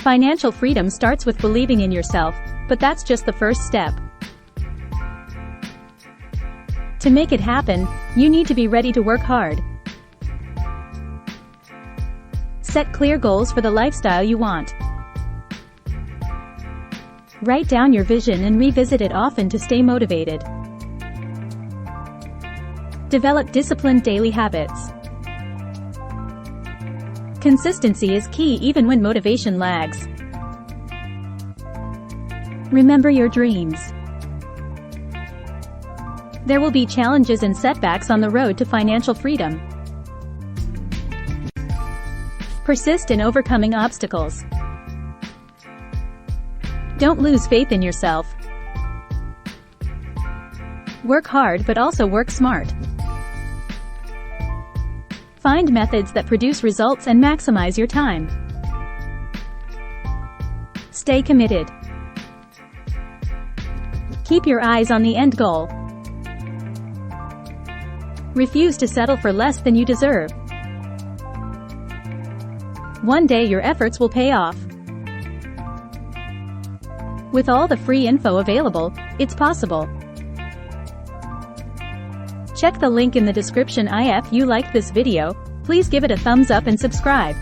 Financial freedom starts with believing in yourself, but that's just the first step. To make it happen, you need to be ready to work hard. Set clear goals for the lifestyle you want. Write down your vision and revisit it often to stay motivated. Develop disciplined daily habits. Consistency is key even when motivation lags. Remember your dreams. There will be challenges and setbacks on the road to financial freedom. Persist in overcoming obstacles. Don't lose faith in yourself. Work hard but also work smart. Find methods that produce results and maximize your time. Stay committed. Keep your eyes on the end goal. Refuse to settle for less than you deserve. One day your efforts will pay off. With all the free info available, it's possible. Check the link in the description. If you liked this video, please give it a thumbs up and subscribe.